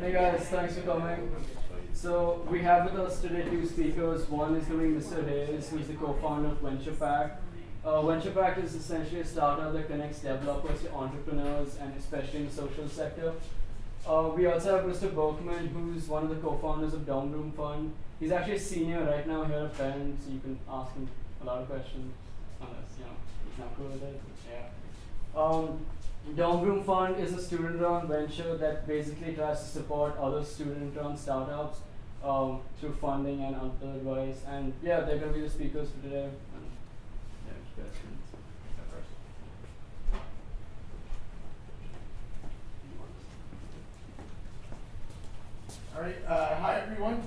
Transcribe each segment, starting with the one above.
Hey guys, thanks for coming. So we have with us today two speakers. One is going to be Mr. Rayess, who's the co-founder of Venturepact. Venturepact is essentially a startup that connects developers to entrepreneurs, and especially in the social sector. We also have Mr. Berkman, who's one of the co-founders of Dorm Room Fund. He's actually a senior right now here at Penn, so you can ask him a lot of questions, unless he's not cool with it. Yeah. Dorm Room Fund is a student-run venture that basically tries to support other student-run startups through funding and other advice. And yeah, they're going to be the speakers for today. And, yeah, questions. All right, hi everyone.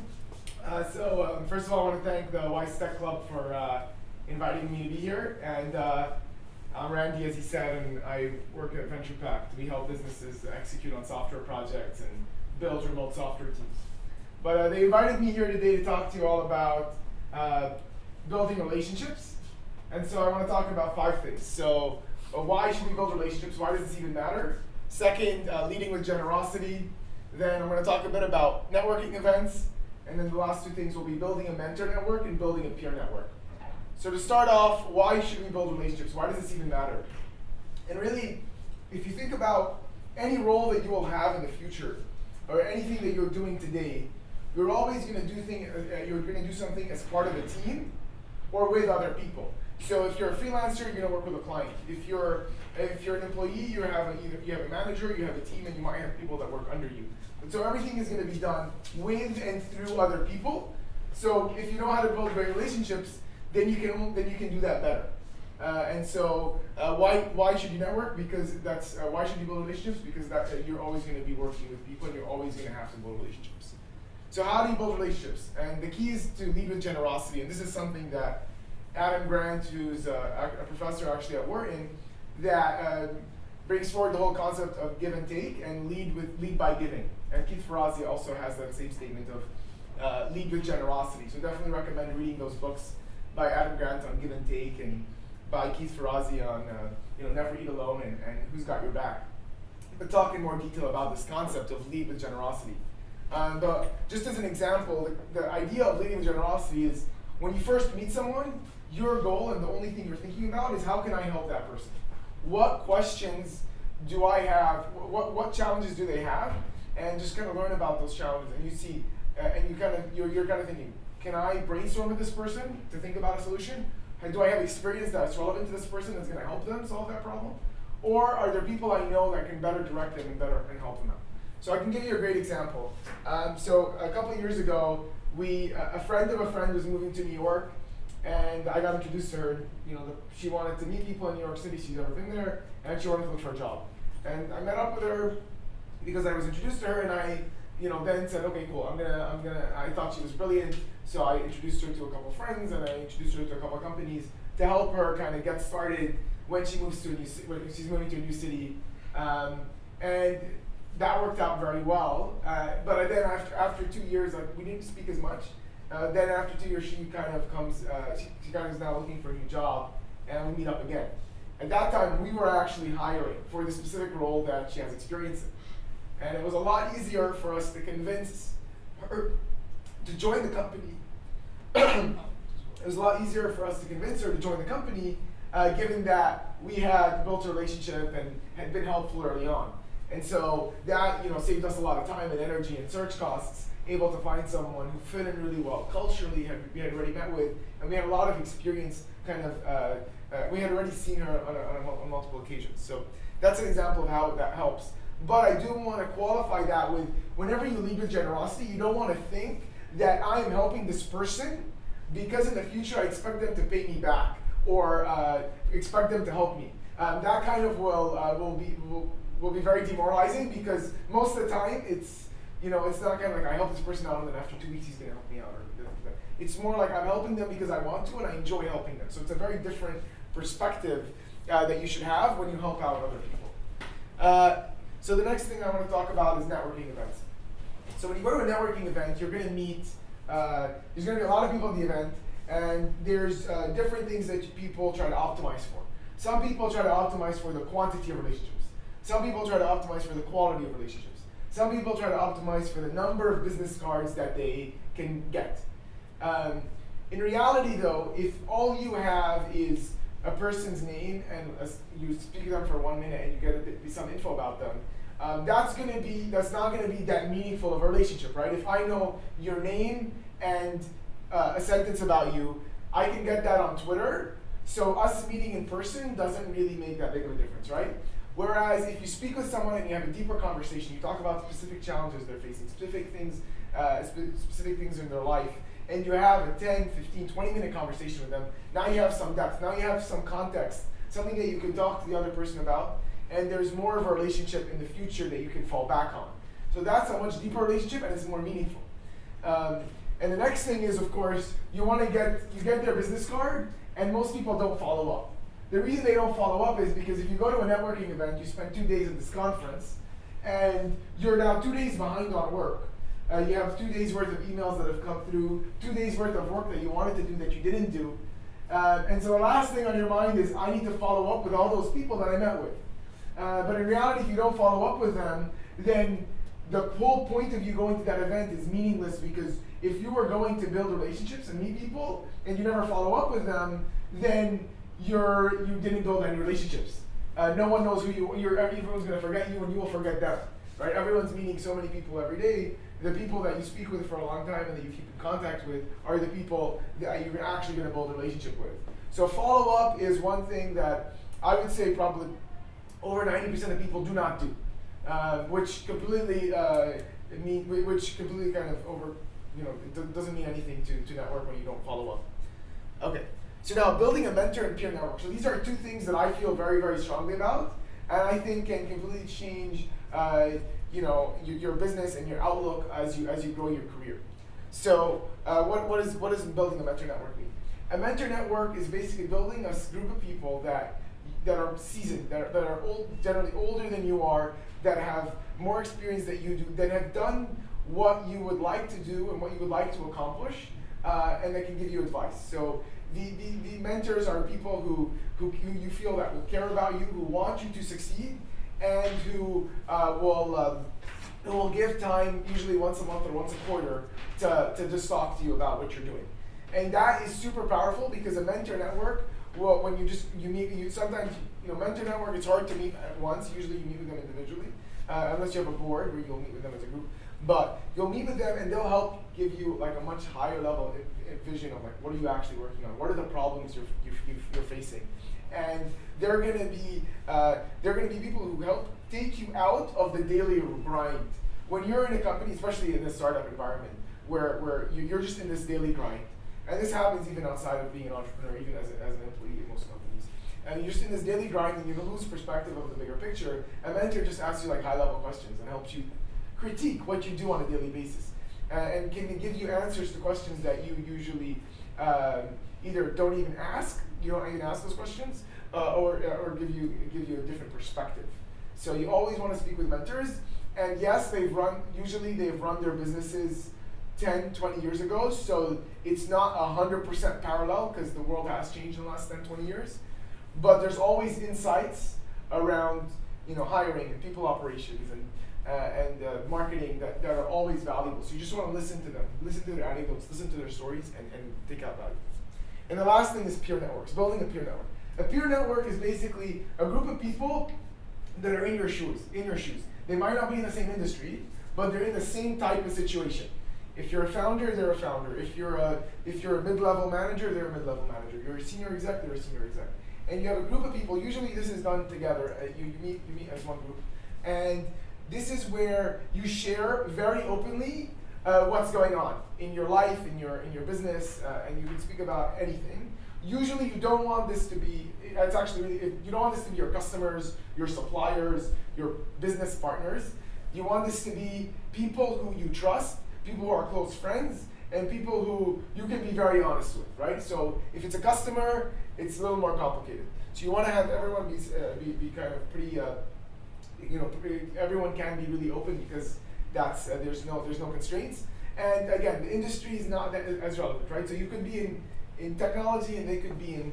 First of all, I want to thank the Weiss Tech Club for inviting me to be here. And I'm Randy, as he said, and I work at Venturepact. We help businesses execute on software projects and build remote software teams. But they invited me here today to talk to you all about building relationships. And so I want to talk about 5 things. So why should we build relationships? Why does this even matter? Second, leading with generosity. Then I'm going to talk a bit about networking events. And then the last 2 things will be building a mentor network and building a peer network. So to start off, why should we build relationships? Why does this even matter? And really, if you think about any role that you will have in the future, or anything that you're doing today, you're always going to do something as part of a team or with other people. So if you're a freelancer, you're going to work with a client. If you're an employee, you have a manager, you have a team, and you might have people that work under you. And so everything is going to be done with and through other people. So if you know how to build great relationships, then you can do that better. Why should you network? Because that's why should you build relationships? Because you're always going to be working with people, and you're always going to have to build relationships. So how do you build relationships? And the key is to lead with generosity. And this is something that Adam Grant, who's a professor actually at Wharton, that brings forward the whole concept of give and take and lead by giving. And Keith Ferrazzi also has that same statement of lead with generosity. So definitely recommend reading those books by Adam Grant on give and take, and by Keith Ferrazzi on Never Eat Alone and Who's Got Your Back. But talk in more detail about this concept of lead with generosity. Just as an example, the idea of leading with generosity is when you first meet someone, your goal and the only thing you're thinking about is how can I help that person? What questions do I have? What challenges do they have? And just kind of learn about those challenges. And you see, you're kind of thinking, can I brainstorm with this person to think about a solution? Do I have experience that's relevant to this person that's going to help them solve that problem? Or are there people I know that can better direct them and help them out? So I can give you a great example. So a couple of years ago, a friend of a friend was moving to New York, and I got introduced to her. She wanted to meet people in New York City. She's never been there, and she wanted to look for a job. And I met up with her because I was introduced to her, and I then said, okay, cool. I thought she was brilliant, so I introduced her to a couple of friends, and I introduced her to a couple of companies to help her kind of get started when she moves to when she's moving to a new city, and that worked out very well. But then after 2 years, we didn't speak as much. Then after 2 years, she kind of comes. She kind of is now looking for a new job, and we meet up again. At that time, we were actually hiring for the specific role that she has experience in. And it was a lot easier for us to convince her to join the company. It was a lot easier for us to convince her to join the company, given that we had built a relationship and had been helpful early on. And so that saved us a lot of time and energy and search costs, able to find someone who fit in really well culturally, we had already met with, and we had a lot of experience. We had already seen her on multiple occasions. So that's an example of how that helps. But I do want to qualify that with, whenever you lead with generosity, you don't want to think that I am helping this person because in the future I expect them to pay me back or expect them to help me. That kind of will be very demoralizing, because most of the time it's not kind of like I help this person out and then after 2 weeks he's going to help me out. It's more like I'm helping them because I want to and I enjoy helping them. So it's a very different perspective that you should have when you help out other people. So the next thing I want to talk about is networking events. So when you go to a networking event, you're going to meet, there's going to be a lot of people at the event, and there's different things that people try to optimize for. Some people try to optimize for the quantity of relationships. Some people try to optimize for the quality of relationships. Some people try to optimize for the number of business cards that they can get. In reality though, if all you have is a person's name and you speak to them for 1 minute and you get some info about them, that's not gonna be that meaningful of a relationship, right? If I know your name and a sentence about you, I can get that on Twitter, so us meeting in person doesn't really make that big of a difference, right? Whereas if you speak with someone and you have a deeper conversation, you talk about specific challenges they're facing, specific things in their life, and you have a 10, 15, 20-minute conversation with them, now you have some depth, now you have some context, something that you can talk to the other person about, and there's more of a relationship in the future that you can fall back on. So that's a much deeper relationship and it's more meaningful. And the next thing is, of course, you get their business card, and most people don't follow up. The reason they don't follow up is because if you go to a networking event, you spend 2 days at this conference, and you're now 2 days behind on work. You have 2 days worth of emails that have come through, 2 days worth of work that you wanted to do that you didn't do. And so the last thing on your mind is, I need to follow up with all those people that I met with. But in reality, if you don't follow up with them, then the whole point of you going to that event is meaningless, because if you were going to build relationships and meet people and you never follow up with them, then you didn't build any relationships. No one knows who everyone's going to forget you and you will forget them, right? Everyone's meeting so many people every day. The people that you speak with for a long time and that you keep in contact with are the people that you're actually going to build a relationship with. So follow up is one thing that I would say probably over 90% of people do not do, which completely kind of it doesn't mean anything to network when you don't follow up. Okay, so now building a mentor and peer network. So these are two things that I feel very, very strongly about, and I think can completely change your business and your outlook as you grow your career. So what does building a mentor network mean? A mentor network is basically building a group of people that are seasoned, that are generally older than you are, that have more experience than you do, that have done what you would like to do and what you would like to accomplish, and that can give you advice. So the mentors are people who you feel that will care about you, who want you to succeed, and who will give time, usually once a month or once a quarter, to just talk to you about what you're doing. And that is super powerful, because a mentor network, well, when sometimes mentor network, it's hard to meet at once. Usually you meet with them individually, unless you have a board where you'll meet with them as a group. But you'll meet with them and they'll help give you like a much higher level vision of like, what are you actually working on? What are the problems you're facing? And they're gonna be people who help take you out of the daily grind. When you're in a company, especially in this startup environment, where you're just in this daily grind, and this happens even outside of being an entrepreneur, even as an employee in most companies. And you're just in this daily grind and you lose perspective of the bigger picture. A mentor just asks you like high-level questions and helps you critique what you do on a daily basis, and can give you answers to questions that you usually either don't even ask. You don't even ask those questions, or give you a different perspective. So you always want to speak with mentors. And yes, usually they've run their businesses 10, 20 years ago, so it's not 100% parallel, because the world has changed in the last 10, 20 years. But there's always insights around hiring and people operations and marketing that are always valuable. So you just want to listen to them, listen to their anecdotes, listen to their stories, and take out value. And the last thing is peer networks, building a peer network. A peer network is basically a group of people that are in your shoes. They might not be in the same industry, but they're in the same type of situation. If you're a founder, they're a founder. If you're a mid-level manager, they're a mid-level manager. You're a senior exec, they're a senior exec. And you have a group of people, usually this is done together, you meet as one group. And this is where you share very openly what's going on in your life, in your business, and you can speak about anything. Usually you don't want this to be, you don't want this to be your customers, your suppliers, your business partners. You want this to be people who you trust, people who are close friends, and people who you can be very honest with, right? So if it's a customer, it's a little more complicated. So you want to have everyone be kind of pretty, everyone can be really open, because there's no constraints. And again, the industry is not that as relevant, right? So you could be in technology, and they could be in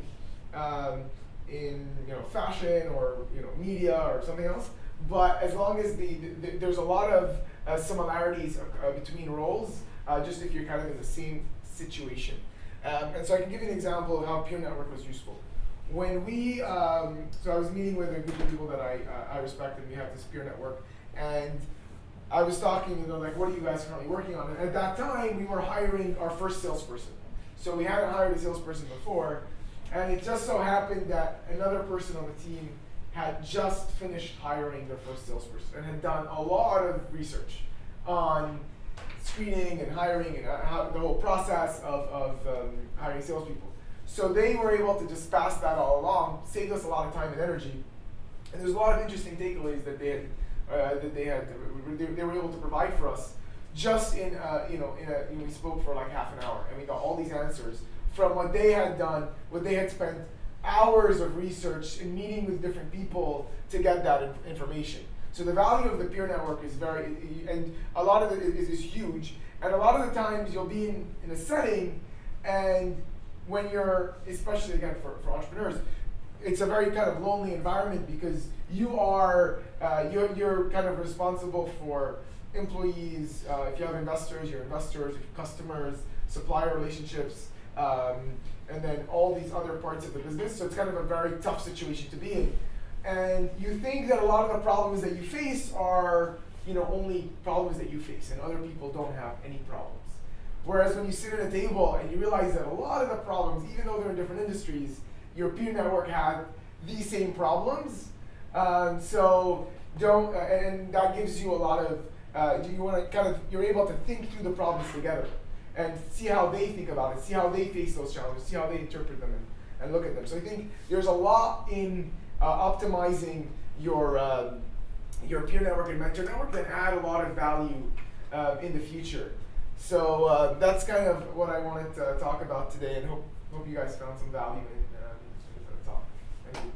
fashion or media or something else. but as long as there's a lot of similarities between roles, just if you're kind of in the same situation. And so I can give you an example of how peer network was useful. When we, so I was meeting with a group of people that I respect, and we have this peer network, and I was talking, like, what are you guys currently working on? And at that time, we were hiring our first salesperson. So we hadn't hired a salesperson before, and it just so happened that another person on the team had just finished hiring their first salesperson and had done a lot of research on screening and hiring and how the whole process of hiring salespeople. So they were able to just pass that all along, saved us a lot of time and energy, and there's a lot of interesting takeaways that they were able to provide for us. Just in we spoke for like half an hour, and we got all these answers from what they had done, what they had spent hours of research and meeting with different people to get that information. So the value of the peer network is and a lot of it is huge. And a lot of the times you'll be in a setting, and when you're, especially again for entrepreneurs, it's a very kind of lonely environment because you're kind of responsible for employees. If you have investors, your investors, if you have customers, supplier relationships, and then all these other parts of the business. So it's kind of a very tough situation to be in. And you think that a lot of the problems that you face are, only problems that you face, and other people don't have any problems. Whereas when you sit at a table and you realize that a lot of the problems, even though they're in different industries, your peer network had these same problems. So don't, and that gives you a lot of, you're able to think through the problems together and see how they think about it, see how they face those challenges, see how they interpret them and look at them. So I think there's a lot in optimizing your peer network and mentor network that add a lot of value in the future. So that's kind of what I wanted to talk about today, and hope you guys found some value in the talk. Thank you.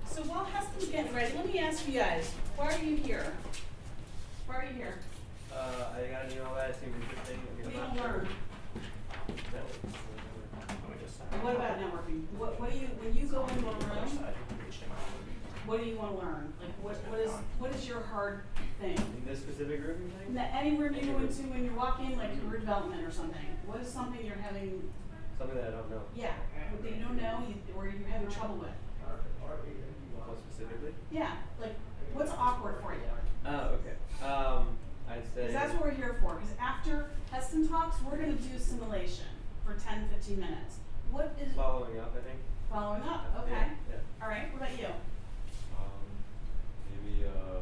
So while Heston's getting ready, let me ask you guys, why are you here? Why are you here? I got an email that seemed interesting. What do you want to learn? What about networking? When you go into a room, what do you want to learn? Like what is your hard thing? In this specific room, you think? Any room you go into when you walk in, like career development or something. What is something you're having? Something that I don't know. Yeah, what that you don't know or you're having trouble with. What specifically? Yeah, like what's awkward for you? Oh, okay. I'd say. Because that's what we're here for. Because after Heston talks, we're going to do a simulation for 10, 15 minutes. What is following up, I think. Following up, okay. Yeah. All right, what about you? Maybe, I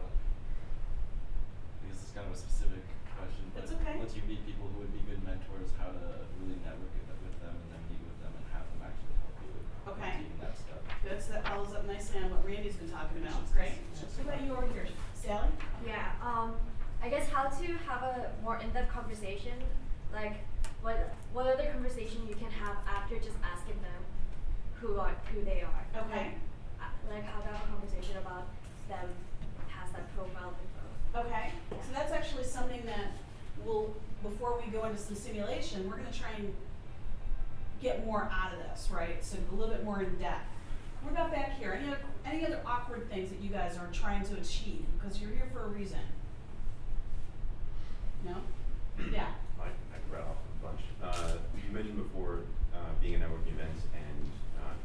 guess it's kind of a specific question, but That's okay. once you meet people who would be good mentors, how to really network with them and then meet with them and have them actually help you with achieving that stuff. That follows up nicely on what Randy's been talking about. Great. What about you over here, Sally? Yeah, I guess how to have a more in-depth conversation, like what other conversation you can have after just asking them who they are. Okay. Like how to have a conversation about them past that profile info. Okay. So that's actually something that before we go into some simulation, we're going to try and get more out of this, right? So a little bit more in depth. What about back here? Any other awkward things that you guys are trying to achieve? Because you're here for a reason. No? Yeah. I can rattle off a bunch. You mentioned before being at networking events and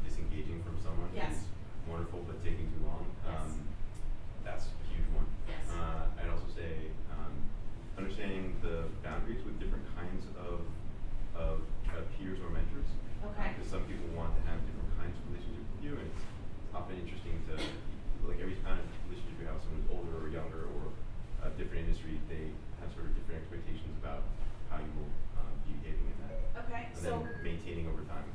disengaging from someone Yes. is wonderful, but taking too long. Yes. That's a huge one. Yes. I'd also say understanding the boundaries with different kinds of peers or mentors. Okay. Because some people want to have different kinds of relationships with you, and it's often interesting to, like every kind of relationship you have, someone who's older or younger or a different industry, they have sort of different expectations about how you will be behaving in that. Okay. And then maintaining over time.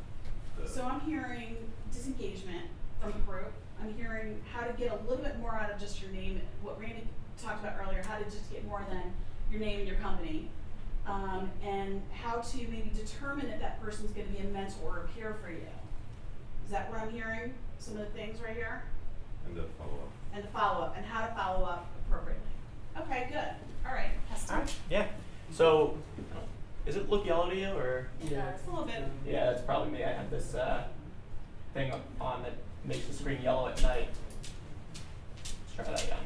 So I'm hearing disengagement from the group. I'm hearing how to get a little bit more out of just your name, what Randy talked about earlier, how to just get more than your name and your company, and how to maybe determine if that person's going to be a mentor or a peer for you. Is that what I'm hearing? Some of the things right here? And the follow-up. And the follow-up, and how to follow up appropriately. Okay, good. All right, Heston. All right. Yeah. So, is it look yellow to you, or? Yeah. A little bit. Yeah, that's probably me. I have this thing on that makes the screen yellow at night. Let's try that again.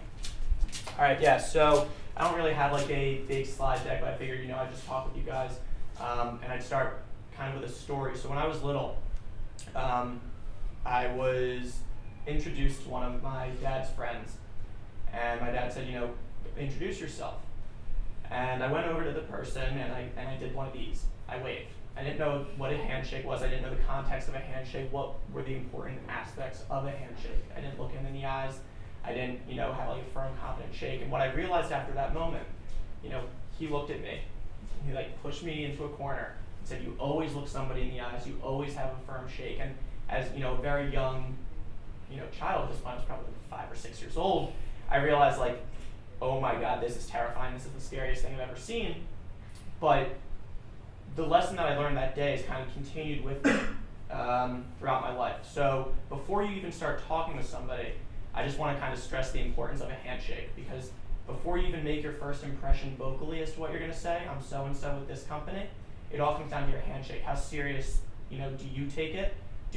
All right. Yeah. So I don't really have like a big slide deck, but I figured I'd just talk with you guys, and I'd start kind of with a story. So when I was little, I was introduced to one of my dad's friends, and my dad said, introduce yourself. And I went over to the person and I did one of these. I waved. I didn't know what a handshake was. I didn't know the context of a handshake. What were the important aspects of a handshake? I didn't look him in the eyes. I didn't, have like a firm, confident shake. And what I realized after that moment, he looked at me. He like pushed me into a corner and said, "You always look somebody in the eyes. You always have a firm shake." And as a very young, child at this point, I was probably 5 or 6 years old, I realized like, oh my God, this is terrifying. This is the scariest thing I've ever seen. But the lesson that I learned that day has kind of continued with me throughout my life. So before you even start talking with somebody, I just want to kind of stress the importance of a handshake, because before you even make your first impression vocally as to what you're going to say, I'm so-and-so with this company, it all comes down to your handshake. How serious, do you take it?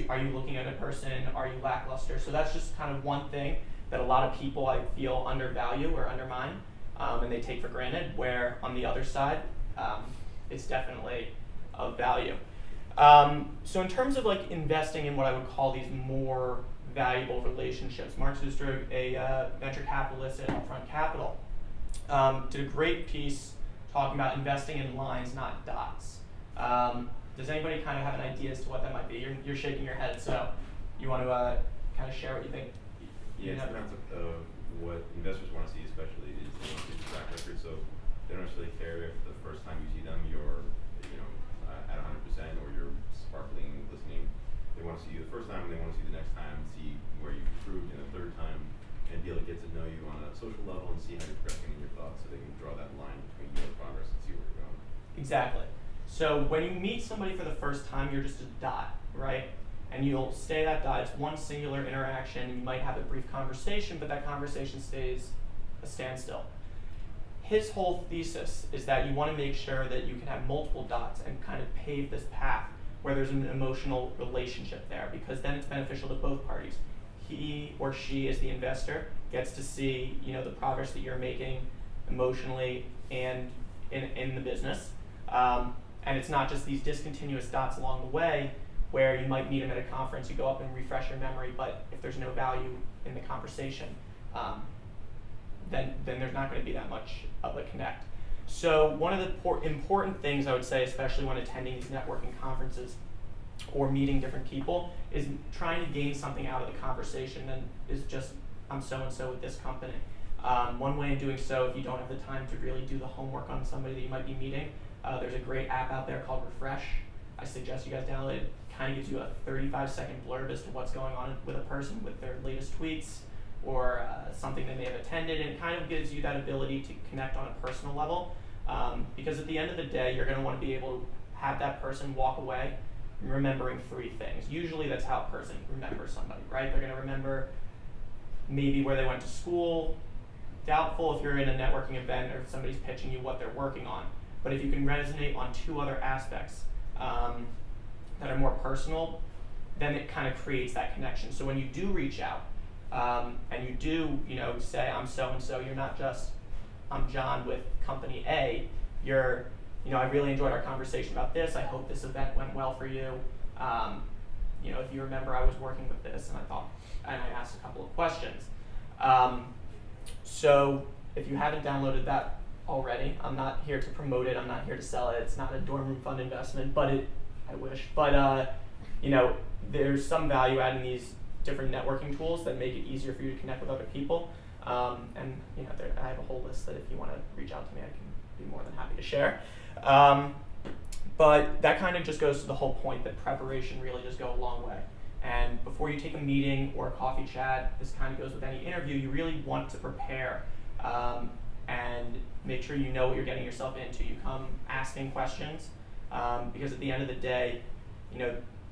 Are you looking at a person? Are you lackluster? So that's just kind of one thing that a lot of people I feel undervalue or undermine, and they take for granted, where on the other side, it's definitely of value. So in terms of like investing in what I would call these more valuable relationships, Mark Zuster, a venture capitalist at Upfront Capital, did a great piece talking about investing in lines, not dots. Does anybody kind of have an idea as to what that might be? You're shaking your head, so you want to kind of share what you think? Yeah, it's around what investors want to see, especially, is they want to see the track record. So they don't necessarily care if the first time you see them you're, at 100% or you're sparkling, listening. They want to see you the first time, and they want to see the next time, see where you've improved in the third time, and be able to get to know you on a social level and see how you're progressing in your thoughts, so they can draw that line between your progress and see where you're going. Exactly. So when you meet somebody for the first time, you're just a dot, right? And you'll stay that dot. It's one singular interaction. You might have a brief conversation, but that conversation stays a standstill. His whole thesis is that you want to make sure that you can have multiple dots and kind of pave this path where there's an emotional relationship there, because then it's beneficial to both parties. He or she, as the investor, gets to see the progress that you're making emotionally and in the business. And it's not just these discontinuous dots along the way where you might meet them at a conference, you go up and refresh your memory, but if there's no value in the conversation, then there's not going to be that much of a connect. So one of the important things I would say, especially when attending these networking conferences or meeting different people, is trying to gain something out of the conversation than is just, I'm so-and-so with this company. One way of doing so, if you don't have the time to really do the homework on somebody that you might be meeting, there's a great app out there called Refresh. I suggest you guys download it. It kind of gives you a 35-second blurb as to what's going on with a person, with their latest tweets or something that they have attended, and it kind of gives you that ability to connect on a personal level, because at the end of the day, you're going to want to be able to have that person walk away remembering 3 things. Usually that's how a person remembers somebody, right? They're going to remember maybe where they went to school. Doubtful if you're in a networking event or if somebody's pitching you what they're working on. But if you can resonate on 2 other aspects that are more personal, then it kind of creates that connection. So when you do reach out and you do, say, I'm so-and-so, you're not just, I'm John with company A, you're, I really enjoyed our conversation about this. I hope this event went well for you. If you remember, I was working with this and I asked a couple of questions. So if you haven't downloaded that already, I'm not here to promote it. I'm not here to sell it. It's not a dorm room fund investment, but I wish. But there's some value add in these different networking tools that make it easier for you to connect with other people. I have a whole list that if you want to reach out to me, I can be more than happy to share. But that kind of just goes to the whole point that preparation really does go a long way. And before you take a meeting or a coffee chat, this kind of goes with any interview, you really want to prepare and make sure you know what you're getting yourself into. You come asking questions because at the end of the day,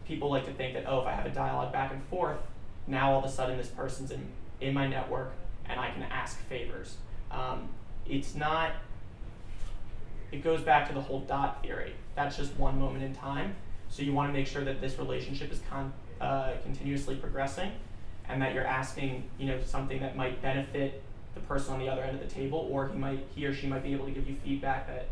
people like to think that, if I have a dialogue back and forth, now all of a sudden this person's in my network and I can ask favors. it's not, it goes back to the whole dot theory. That's just one moment in time. So you want to make sure that this relationship is continuously progressing, and that you're asking, something that might benefit the person on the other end of the table, or he or she might be able to give you feedback that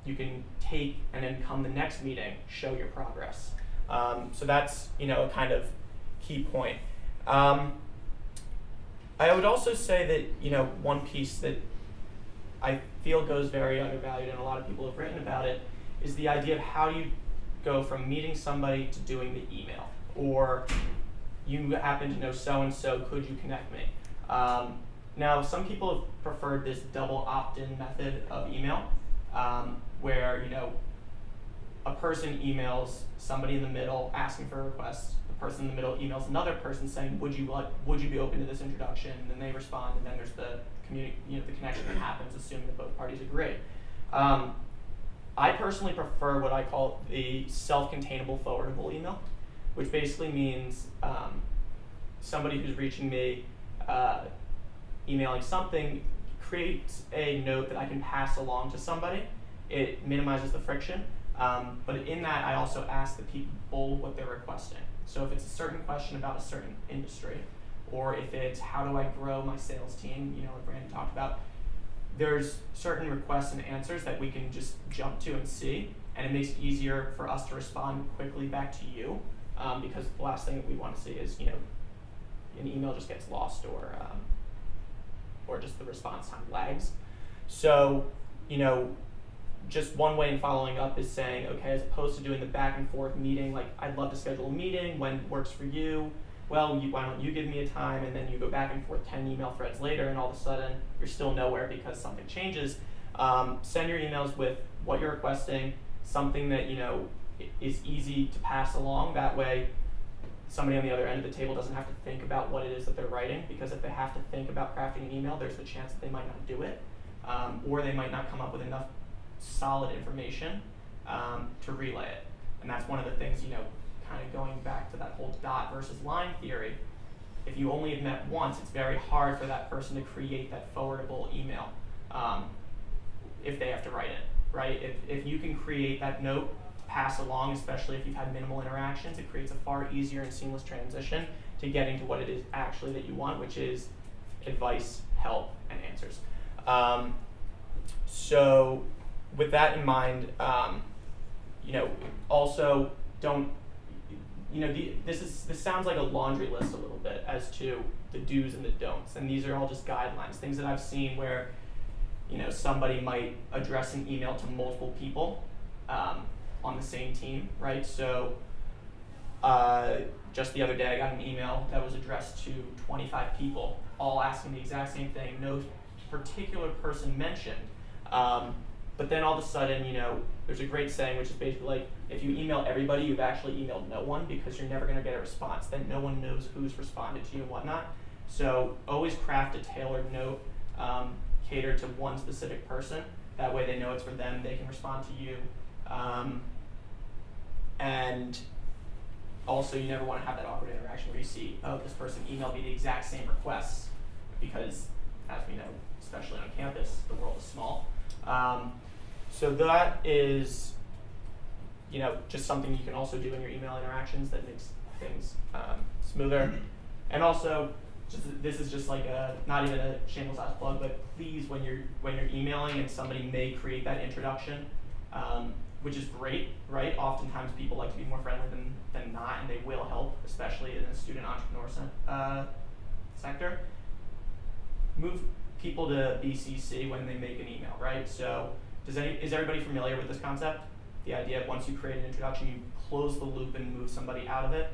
you can take, and then come the next meeting, show your progress. So that's a kind of key point. I would also say that one piece that I feel goes very undervalued, and a lot of people have written about it, is the idea of how you go from meeting somebody to doing the email, or you happen to know so-and-so, could you connect me? Now, some people have preferred this double opt-in method of email, where a person emails somebody in the middle asking for a request. The person in the middle emails another person saying, would you be open to this introduction? And then they respond, and then there's the connection that happens, assuming that both parties agree. I personally prefer what I call the self-containable forwardable email, which basically means somebody who's reaching me, emailing something, creates a note that I can pass along to somebody. It minimizes the friction, but in that I also ask the people what they're requesting. So if it's a certain question about a certain industry, or if it's how do I grow my sales team, like Randy talked about, there's certain requests and answers that we can just jump to and see, and it makes it easier for us to respond quickly back to you, because the last thing that we want to see is, an email just gets lost, or just the response time lags. So, just one way in following up is saying, okay, as opposed to doing the back and forth meeting, like I'd love to schedule a meeting, when works for you? Well, why don't you give me a time, and then you go back and forth 10 email threads later, and all of a sudden you're still nowhere because something changes. Send your emails with what you're requesting, something that is easy to pass along. That way somebody on the other end of the table doesn't have to think about what it is that they're writing, because if they have to think about crafting an email, there's the chance that they might not do it, or they might not come up with enough solid information to relay it. And that's one of the things, kind of going back to that whole dot versus line theory. If you only have met once, it's very hard for that person to create that forwardable email if they have to write it, right? If you can create that note, pass along, especially if you've had minimal interactions, it creates a far easier and seamless transition to getting to what it is actually that you want, which is advice, help, and answers. So with that in mind, also don't, this sounds like a laundry list a little bit as to the do's and the don'ts, and these are all just guidelines, things that I've seen where, somebody might address an email to multiple people on the same team, right? So just the other day, I got an email that was addressed to 25 people, all asking the exact same thing, no particular person mentioned. But then all of a sudden, there's a great saying, which is basically like, if you email everybody, you've actually emailed no one, because you're never going to get a response. Then no one knows who's responded to you and whatnot. So always craft a tailored note, cater to one specific person. That way they know it's for them, they can respond to you. And also, you never want to have that awkward interaction where you see, oh, this person emailed me the exact same requests, because as we know, especially on campus, the world is small. So that is, just something you can also do in your email interactions that makes things smoother. And also, this is just like not even a shameless ass plug, but please, when you're emailing and somebody may create that introduction, which is great, right? Oftentimes people like to be more friendly than not, and they will help, especially in the student entrepreneur sector. Move people to BCC when they make an email, right? So is everybody familiar with this concept? The idea of once you create an introduction, you close the loop and move somebody out of it.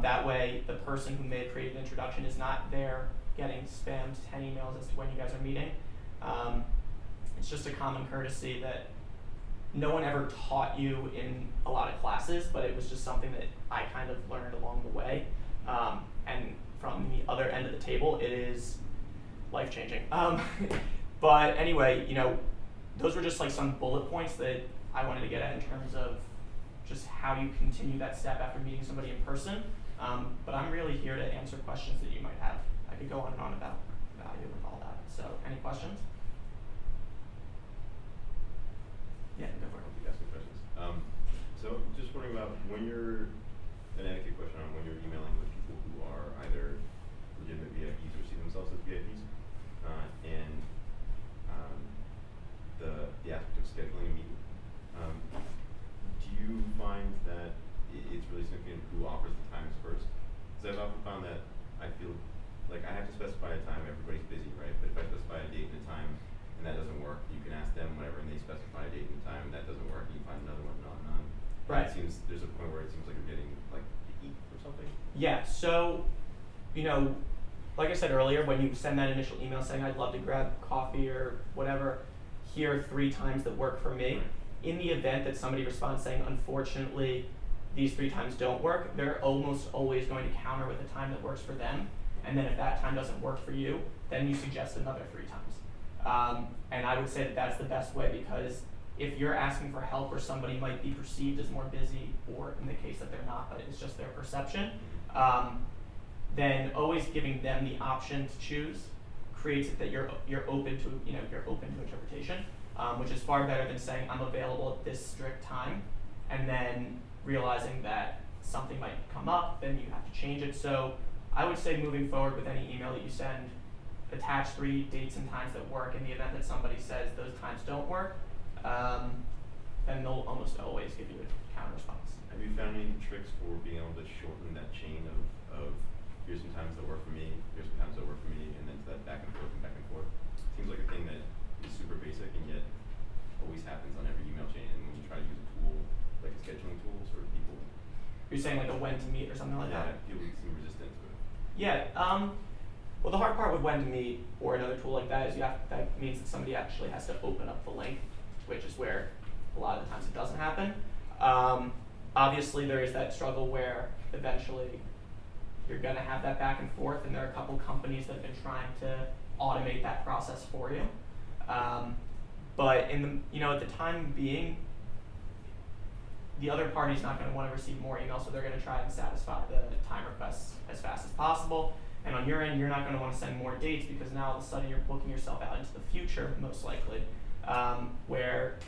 That way, the person who may have created an introduction is not there getting spammed 10 emails as to when you guys are meeting. It's just a common courtesy that no one ever taught you in a lot of classes, but it was just something that I kind of learned along the way. And from the other end of the table, it is life-changing. But anyway, those were just like some bullet points that I wanted to get at in terms of just how you continue that step after meeting somebody in person. But I'm really here to answer questions that you might have. I could go on and on about value and all that. So any questions? when you're, an etiquette question on when you're emailing with people who are either legitimate VIPs or see themselves as VIPs, and the aspect of scheduling a meeting. Do you find that it's really significant who offers the times first? Because I've often found that I feel like I have to specify a time, everybody's busy, right? But if I specify a date and a time and that doesn't work, you can ask them whatever and they specify a date and time and that doesn't work, and you find another one, and on. Right. It seems, there's a point where it seems like you're getting like to eat or something. Yeah, so, you know, like I said earlier, when you send that initial email saying I'd love to grab coffee or whatever, here are 3 times that work for me. In the event that somebody responds saying, unfortunately, these 3 times don't work, they're almost always going to counter with a time that works for them. And then if that time doesn't work for you, then you suggest another 3 times. And I would say that that's the best way, because if you're asking for help where somebody might be perceived as more busy, or in the case that they're not, but it's just their perception, then always giving them the option to choose creates it that you're open to, you know, you're open to interpretation, which is far better than saying I'm available at this strict time, and then realizing that something might come up, then you have to change it. So I would say moving forward with any email that you send, attach 3 dates and times that work. In the event that somebody says those times don't work, then they'll almost always give you a counter response. Have you found any tricks for being able to shorten that chain of here's some times that work for me, here's some times that work for me, and then to that back and forth and back and forth? Seems like a thing that is super basic and yet always happens on every email chain. And when you try to use a tool, like a scheduling tool, sort of people. You're saying like a when to meet or something like that? Yeah, people seem resistant to it. Yeah. Well, the hard part with when to meet or another tool like that is that means that somebody actually has to open up the link, which is where a lot of the times it doesn't happen. Obviously, there is that struggle where eventually you're going to have that back and forth, and there are a couple companies that have been trying to automate that process for you. But in the, at the time being, the other party's not going to want to receive more emails, so they're going to try and satisfy the time requests as fast as possible. And on your end, you're not going to want to send more dates, because now all of a sudden you're booking yourself out into the future, most likely, where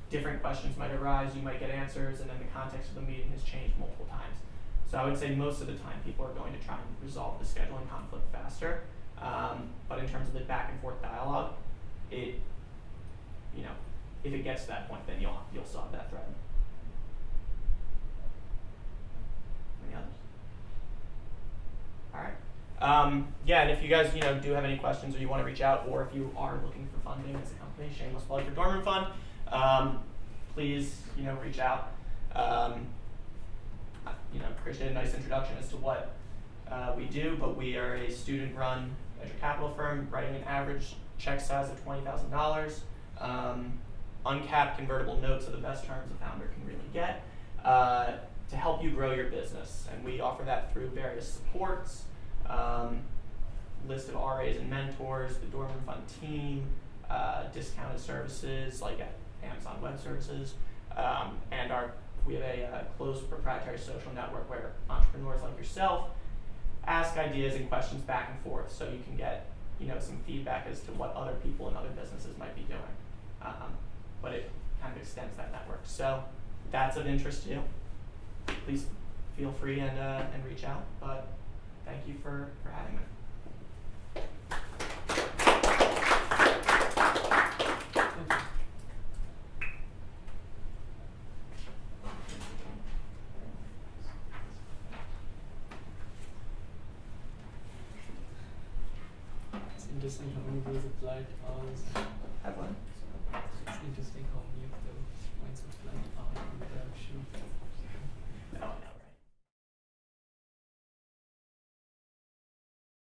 different questions might arise, you might get answers, and then the context of the meeting has changed multiple times. So I would say most of the time people are going to try and resolve the scheduling conflict faster. But in terms of the back and forth dialogue, if it gets to that point, then you'll solve that thread. Any others? All right. Yeah, and if you guys do have any questions or you want to reach out, or if you are looking for funding as a company, shameless plug for Dorman Fund, please reach out. Appreciate a nice introduction as to what we do, but we are a student-run venture capital firm writing an average check size of $20,000. Uncapped convertible notes are the best terms a founder can really get to help you grow your business, and we offer that through various supports, list of RAs and mentors, the Dorman Fund team, discounted services like at Amazon Web Services, and we have a closed proprietary social network where entrepreneurs like yourself ask ideas and questions back and forth, so you can get some feedback as to what other people and other businesses might be doing. But it kind of extends that network. So if that's of interest to you, please feel free and reach out. But thank you for having me. It's interesting how many days of flight hours. Have one. It's interesting how many of the points of flight